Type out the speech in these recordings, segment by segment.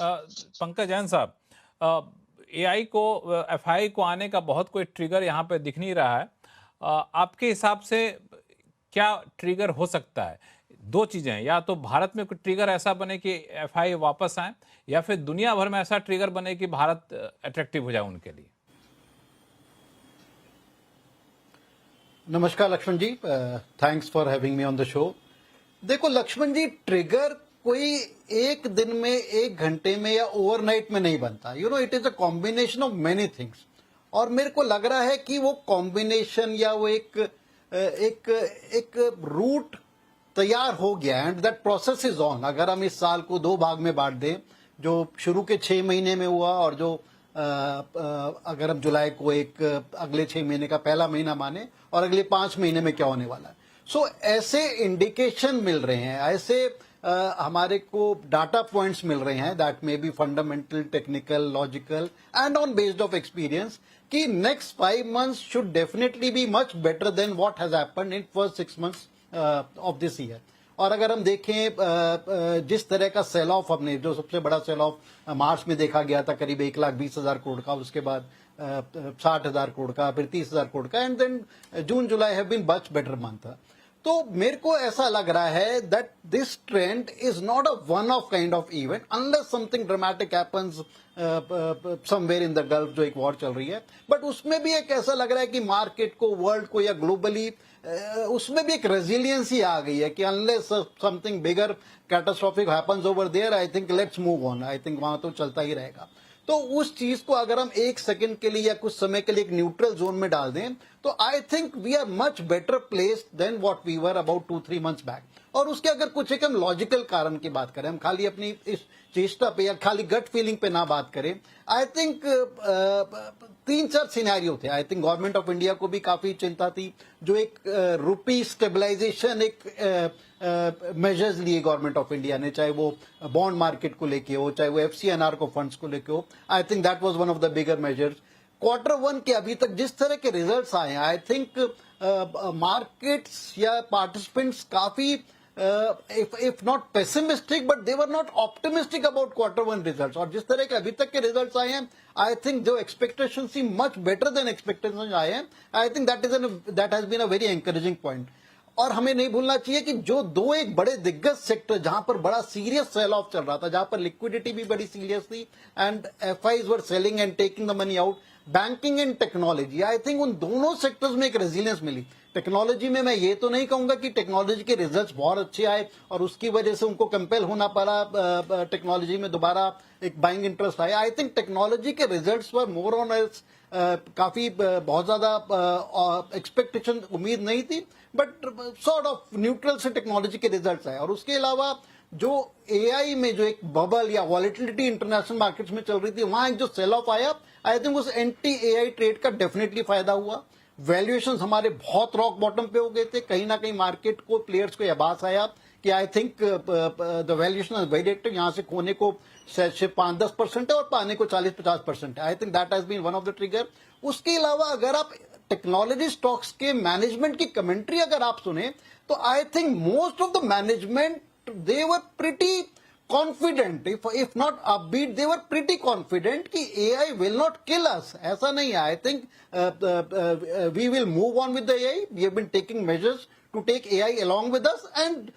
पंकज जैन साहब, एआई को एफआई को आने का बहुत कोई ट्रिगर यहाँ पे दिख नहीं रहा है। आपके हिसाब से क्या ट्रिगर हो सकता है? दो चीजें हैं, या तो भारत में कोई ट्रिगर ऐसा बने कि एफआई वापस आए, या फिर दुनिया भर में ऐसा ट्रिगर बने कि भारत अट्रैक्टिव हो जाए उनके लिए। नमस्कार Lakshman ji, thanks for having me on the show. देखो लक्ष्मण जी, ट्रिगर कोई एक दिन में, एक घंटे में या ओवरनाइट में नहीं बनता। It is a combination of many things. और मेरे को लग रहा है कि वो कॉम्बिनेशन या वो एक एक एक रूट तैयार हो गया and that process is on. अगर हम इस साल को दो भाग में बांट दें, जो शुरू के 6 महीने में हुआ और जो अगर हम जुलाई को एक अगले 6 महीने का पहला महीना माने और अगले 5 महीने में क्या होने वाला है। सो ऐसे इंडिकेशन मिल रहे हैं, ऐसे हमारे को डाटा पॉइंट्स मिल रहे हैं that may be fundamental, technical, logical and on based of experience कि next 5 months should definitely be much better than what has happened in first 6 months of this year. और अगर हम देखें जिस तरह का सेल ऑफ हमने, जो सबसे बड़ा सेल ऑफ मार्च में देखा गया था करीब 1,20,000 करोड़ का, उसके बाद 60,000 करोड़ का, फिर 30,000 करोड़ का, and then June July have been much better month. तो मेरे को ऐसा लग रहा है that this trend is not a one of kind of event unless something dramatic happens somewhere in the Gulf, जो एक वॉर चल रही है। बट उसमें भी एक ऐसा लग रहा है कि मार्केट को, वर्ल्ड को या ग्लोबली उसमें भी एक रेजिलियंसी आ गई है कि unless something bigger catastrophic happens over there, I think let's move on. I think वहां तो चलता ही रहेगा। तो उस चीज को अगर हम एक सेकंड के लिए या कुछ समय के लिए एक न्यूट्रल जोन में डाल दें, तो I think we are much better placed than what we were about 2-3 months back. और उसके अगर कुछ एक हम लॉजिकल कारण की बात करें, हम खाली अपनी इस चेष्टा पे या खाली गट फीलिंग पे ना बात करें, आई थिंक 3-4 सिनेरियो थे। I think government of India को भी काफी चिंता थी, जो एक रुपी स्टेबलाइजेशन एक मेजर्स लिए गवर्नमेंट ऑफ इंडिया ने, चाहे वो बॉन्ड मार्केट को लेके हो, चाहे वो एफसीएनआर को फंड्स को लेके हो। आई think that was one of the bigger measures. Q1 के अभी तक जिस तरह के रिजल्ट्स आए हैं, आई थिंक मार्केट्स या पार्टिसिपेंट्स काफी if not pessimistic but they were not optimistic about Q1 results. और जिस तरह के अभी तक के रिजल्ट्स आए हैं, आई थिंक जो एक्सपेक्टेशन सी मच बेटर देन एक्सपेक्टेशन आए हैं। I think that has been a very encouraging point. और हमें नहीं भूलना चाहिए कि जो दो एक बड़े दिग्गज सेक्टर जहां पर बड़ा सीरियस सेल ऑफ चल रहा था, जहां पर लिक्विडिटी भी बड़ी सीरियस थी and FIIs were selling and taking the money out, banking and technology, I think उन दोनों सेक्टर्स में एक रेजिलियंस मिली। टेक्नोलॉजी में मैं ये तो नहीं कहूंगा कि टेक्नोलॉजी के रिजल्ट्स बहुत अच्छे आए और उसकी वजह से उनको कंपेल होना पड़ा टेक्नोलॉजी में दोबारा एक बाइंग इंटरेस्ट आया। आई थिंक टेक्नोलॉजी के results were more on else काफी बहुत ज्यादा एक्सपेक्टेशन उम्मीद नहीं थी, बट सॉर्ट ऑफ न्यूट्रल से टेक्नोलॉजी के रिजल्ट्स आए। और उसके अलावा जो एआई में जो एक बबल या वॉलेटिलिटी इंटरनेशनल मार्केट्स में चल रही थी, वहां एक जो सेल ऑफ आया, आई थिंक उस एंटी एआई ट्रेड का डेफिनेटली फायदा हुआ। वैल्यूएशंस हमारे बहुत रॉक बॉटम पे हो गए थे, कहीं ना कहीं मार्केट को, प्लेयर्स को आभास आया कि I think the valuation is very active, यहां से खोने को सिर्फ 5-10% है और पाने को 40-50% है। I think that has been one of the trigger. उसके अलावा अगर आप टेक्नोलॉजी स्टॉक्स के मैनेजमेंट की कमेंट्री अगर आप सुने, तो I think most of the management they were pretty confident, if not upbeat, they were pretty confident कि AI will not kill us. ऐसा नहीं है। I think we will move on with the AI. We have been taking measures to take AI along with us, and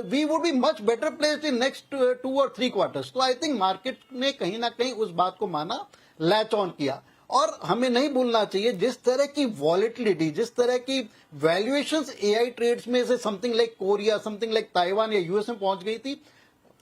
we would be much better placed in next 2 or 3 quarters. तो I think market ने कहीं ना कहीं उस बात को माना, latch on किया। और हमें नहीं भूलना चाहिए, जिस तरह की वॉलेटिलिटी, जिस तरह की वैल्यूएशंस एआई ट्रेड्स में से something like Korea, something like Taiwan या यूएस में पहुंच गई थी,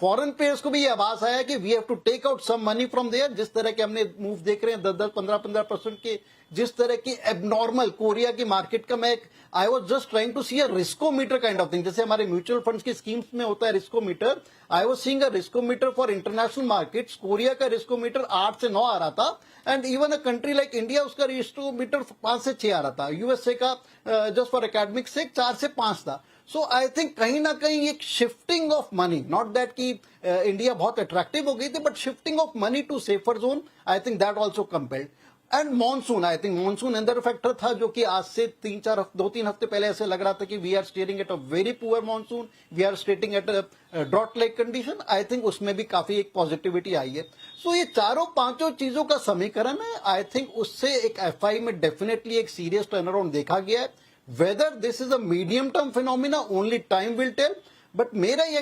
फॉरेन प्लेयर्स को भी ये आभास आया कि we have to take out some money from there. जिस तरह के हमने मूव देख रहे हैं 10-10, 15-15% के, जिस तरह की एबनॉर्मल कोरिया की मार्केट का, मैं I was just trying to see a riskometer kind of thing, जैसे हमारे म्यूचुअल फंड्स की स्कीम्स में होता है riskometer. I was seeing a riskometer for international markets. Korea का रिस्कोमीटर 8 से 9 आ रहा था, and even a country like India, उसका रिस्कोमीटर 5 से 6 आ रहा था। यूएसए का जस्ट फॉर एकेडमिक से 4 से 5 था। सो आई थिंक कहीं ना कहीं एक shifting of money, not that कि इंडिया बहुत अट्रैक्टिव हो गई थी, but shifting of money to safer zone, I think that also compelled. And monsoon, I think monsoon another factor था, जो कि आज से 2-3 हफ्ते पहले ऐसे लग रहा था कि we are staring at a very poor monsoon, we are staring at drought like condition. I think उसमें भी काफी एक पॉजिटिविटी आई है। सो ये चारों पांचों चीजों का समीकरण है। आई थिंक उससे एक एफआई में डेफिनेटली एक सीरियस टर्न अराउंड देखा गया है। Whether this is a medium term phenomena, only time will tell. But मेरा ये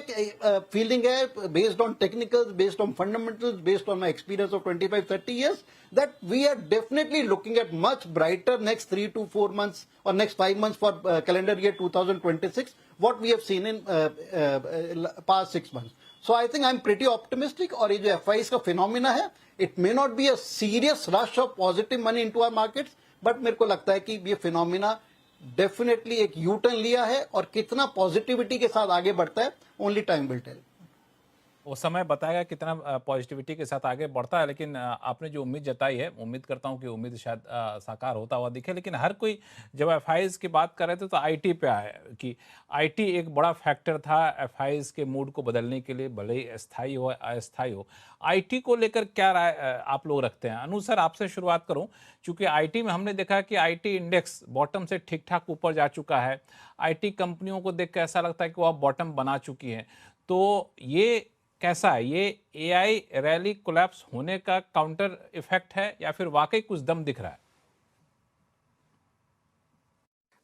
फीलिंग है, based on technicals, based on fundamentals, based on my experience of 25-30 years, that we are definitely looking at much brighter next 3 to 4 months or next 5 months for calendar year 2026, what we have seen in past 6 months. So I think I'm pretty optimistic. और ये जो FIs का phenomena है, it may not be a serious rush of positive money into our markets, but मेरे को लगता है कि ये phenomena डेफिनेटली एक यू टर्न लिया है, और कितना पॉजिटिविटी के साथ आगे बढ़ता है ओनली टाइम विल टेल। वो समय बताएगा कितना पॉजिटिविटी के साथ आगे बढ़ता है। लेकिन आपने जो उम्मीद जताई है, उम्मीद करता हूँ कि उम्मीद शायद साकार होता हुआ दिखे। लेकिन हर कोई जब एफआईज की बात कर रहे थे तो आईटी पे आए कि आईटी एक बड़ा फैक्टर था एफआईज के मूड को बदलने के लिए, भले ही अस्थायी हो अस्थायी हो। आईटी को लेकर क्या राय आप लोग रखते हैं? अनु सर, आपसे शुरुआत करूं, क्योंकि आईटी में हमने देखा कि आईटी इंडेक्स बॉटम से ठीक ठाक ऊपर जा चुका है। आईटी कंपनियों को देख कर ऐसा लगता है कि वो अब बॉटम बना चुकी हैं। तो ये कैसा है? ये एआई रैली कोलैप्स होने का काउंटर इफेक्ट है या फिर वाकई कुछ दम दिख रहा है?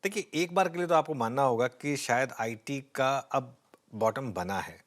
देखिए, एक बार के लिए तो आपको मानना होगा कि शायद आईटी का अब बॉटम बना है।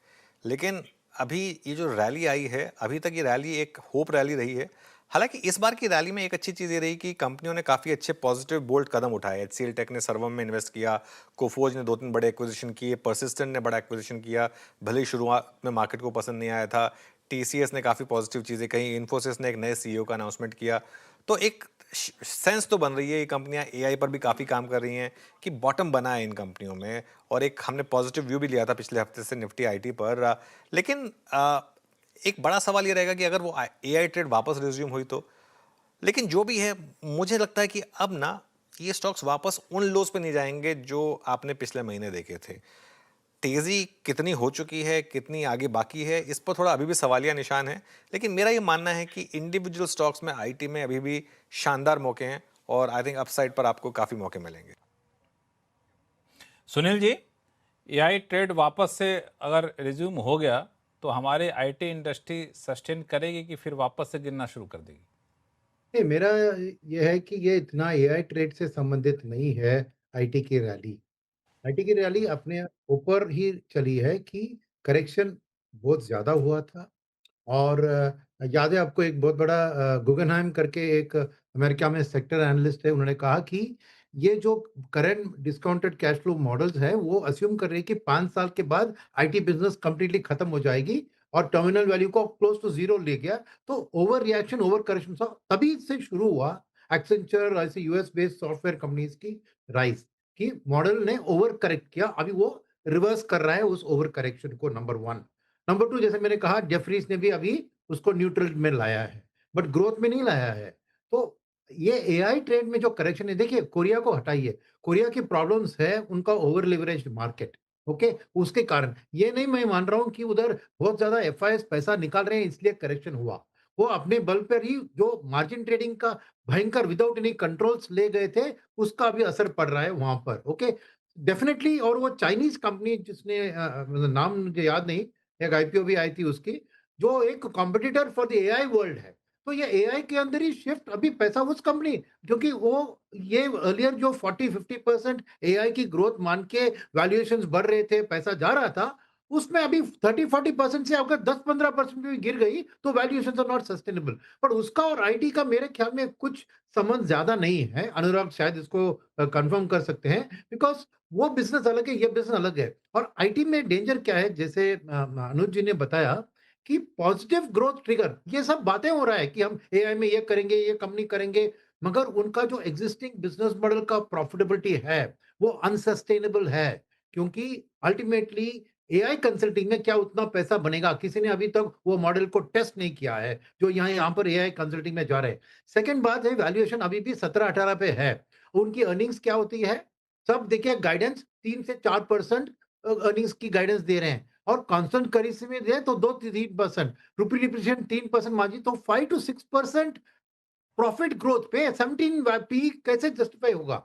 लेकिन अभी ये जो रैली आई है, अभी तक ये रैली एक होप रैली रही है। हालांकि इस बार की रैली में एक अच्छी चीज़ ये रही कि कंपनियों ने काफ़ी अच्छे पॉजिटिव बोल्ड कदम उठाए। एचसीएल टेक ने सर्वम में इन्वेस्ट किया, कोफोज ने 2-3 बड़े एक्विजिशन किए, पर्सिस्टेंट ने बड़ा एक्विजिशन किया, भले ही शुरुआत में मार्केट को पसंद नहीं आया था। टीसीएस ने काफ़ी पॉजिटिव चीज़ें कही, इन्फोसिस ने एक नए सीईओ का अनाउंसमेंट किया। तो एक सेंस तो बन रही है, ये कंपनियां एआई पर भी काफ़ी काम कर रही हैं कि बॉटम बना है इन कंपनियों में। और एक हमने पॉजिटिव व्यू भी लिया था पिछले हफ्ते से निफ्टी आईटी पर। लेकिन एक बड़ा सवाल ये रहेगा कि अगर वो एआई ट्रेड वापस रिज्यूम हुई तो। लेकिन जो भी है, मुझे लगता है कि अब ना ये स्टॉक्स वापस उन लोज पे नहीं जाएंगे जो आपने पिछले महीने देखे थे। तेजी कितनी हो चुकी है, कितनी आगे बाकी है, इस पर थोड़ा अभी भी सवालिया निशान है। लेकिन मेरा ये मानना है कि इंडिविजुअल स्टॉक्स में आईटी में अभी भी शानदार मौके हैं, और आई थिंक अपसाइड पर आपको काफी मौके मिलेंगे। सुनील जी, एआई ट्रेड वापस से अगर रिज्यूम हो गया तो हमारे आईटी इंडस्ट्री सस्टेन करेगी कि फिर वापस से गिरना शुरू कर देगी? नहीं, मेरा ये है कि ये इतना एआई ट्रेड से संबंधित नहीं है। आईटी की रैली आईटी की रैली अपने ऊपर ही चली है कि करेक्शन बहुत ज़्यादा हुआ था। और याद है आपको, एक बहुत बड़ा गुगनहाइम करके एक अमेरिका में सेक्टर एनालिस्ट है, उन्होंने कहा कि ये जो current discounted cash flow models है, वो अस्यूम कर रही है कि 5 साल के बाद आईटी बिज़नेस कंप्लीटली खत्म हो जाएगी और टर्मिनल वैल्यू को क्लोज टू ज़ीरो ले गया। तो ओवर रिएक्शन, ओवर करेक्शन सा तभी से शुरू हुआ। एक्सेंचर ऐसे यूएस बेस्ड सॉफ्टवेयर कंपनीज की राइज कि मॉडल ने ओवर करेक्ट किया, अभी वो रिवर्स कर रहा है उस ओवर करेक्शन को। नंबर 1। नंबर 2, जैसे मैंने कहा, जेफरीज ने भी अभी उसको न्यूट्रल में लाया है, बट ग्रोथ में नहीं लाया है। तो ये एआई ट्रेंड में जो करेक्शन है, देखिए कोरिया को हटाइए, कोरिया की प्रॉब्लम्स है उनका ओवर लेवरेज्ड मार्केट। ओके, उसके कारण ये नहीं मैं मान रहा हूं कि उधर बहुत ज्यादा एफआईएस पैसा निकाल रहे हैं इसलिए करेक्शन हुआ। वो अपने बल पर ही जो मार्जिन ट्रेडिंग का भयंकर विदाउट एनी कंट्रोल्स ले गए थे, उसका भी असर पड़ रहा है वहां पर। Okay, definitely. और वो चाइनीज कंपनी जिसने मतलब नाम मुझे याद नहीं, एक आईपीओ भी आई थी उसकी, जो एक competitor for the AI world है। तो ये एआई के अंदर ही शिफ्ट, अभी पैसा उस कंपनी, क्योंकि वो ये अर्लियर जो 40-50% एआई की ग्रोथ मान के वैल्यूएशंस बढ़ रहे थे, पैसा जा रहा था, उसमें अभी 30-40% से अगर 10-15% भी गिर गई तो वैल्यूएशंस आर नॉट सस्टेनेबल। पर उसका और आईटी का मेरे ख्याल में कुछ संबंध ज्यादा नहीं है। अनुराग शायद इसको कंफर्म कर सकते हैं, बिकॉज वो बिजनेस अलग है, ये बिजनेस अलग है। और आईटी में डेंजर क्या है, जैसे अनुज जी ने बताया कि पॉजिटिव ग्रोथ ट्रिगर, ये सब बातें हो रहा है कि हम एआई में ये करेंगे, ये कंपनी करेंगे, मगर उनका जो एग्जिस्टिंग बिजनेस मॉडल का प्रॉफिटेबिलिटी है वो अनसस्टेनेबल है। क्योंकि अल्टीमेटली एआई कंसल्टिंग में क्या उतना पैसा बनेगा, किसी ने अभी तक वो मॉडल को टेस्ट नहीं किया है जो यहाँ पर एआई कंसल्टिंग में जा रहे हैं। सेकंड बात है, वैल्यूएशन अभी भी 17-18 पे है। उनकी अर्निंग्स क्या होती है, सब देखिए गाइडेंस 3 से 4% अर्निंग्स की गाइडेंस दे रहे हैं, और कांस्टेंट करेंसी में दे तो 2-3%, रुपी डिप्रिसिएशन 3% मार्जिन, तो 5 to 6% प्रॉफिट ग्रोथ पे 17 पी कैसे जस्टिफाई होगा?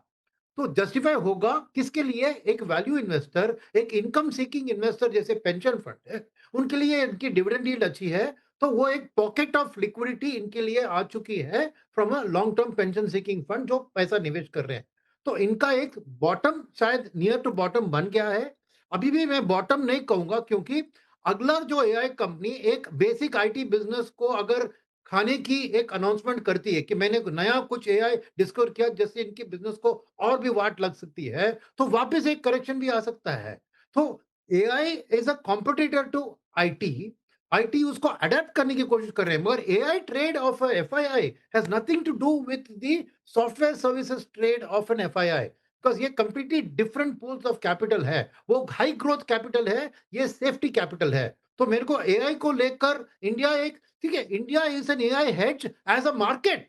तो जस्टिफाई होगा किसके लिए? एक वैल्यू इन्वेस्टर, एक इनकम सीकिंग इन्वेस्टर जैसे पेंशन फंड है, उनके लिए इनकी डिविडेंड यील्ड अच्छी है, तो वो एक पॉकेट ऑफ लिक्विडिटी इनके लिए आ चुकी है from a long term pension seeking fund जो पैसा निवेश कर रहे हैं। तो इनका एक बॉटम शायद नियर टू बॉटम बन गया है। अभी भी मैं बॉटम नहीं कहूँगा क्योंकि अगला जो एआई कंपनी एक बेसिक आईटी बिज़नेस को अगर खाने की एक अनाउंसमेंट करती है कि मैंने नया कुछ एआई डिस्कवर किया जिससे इनकी बिजनेस को और भी वाट लग सकती है, तो वापस एक करेक्शन भी आ सकता है। तो AI is a competitor to IT. IT उसको अडेप्ट करने की कोशिश कर रहे हैं, मगर AI trade of FII has nothing to do with the software services trade of an FII, because ये completely different pools of capital है। वो हाई ग्रोथ कैपिटल है, ये सेफ्टी कैपिटल है। तो मेरे को एआई को लेकर इंडिया एक, ठीक है, India is an AI hedge as a market,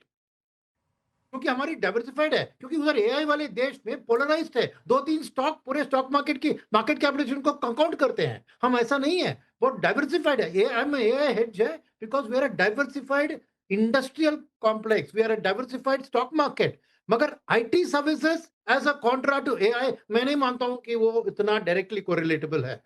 क्योंकि हमारी डाइवर्सिफाइड है, क्योंकि उधर एआई वाले देश में पोलराइज्ड है, दो तीन स्टॉक पूरे स्टॉक मार्केट की मार्केट कैपिटलाइजेशन को काउंट करते हैं। हम ऐसा नहीं है, बहुत डाइवर्सिफाइड है। एआई हेज है because we are a diversified industrial complex, we are a diversified stock market. मगर IT services as a contra to AI मैं नहीं मानता हूं कि वो इतना डायरेक्टली कोरिलेटेबल है।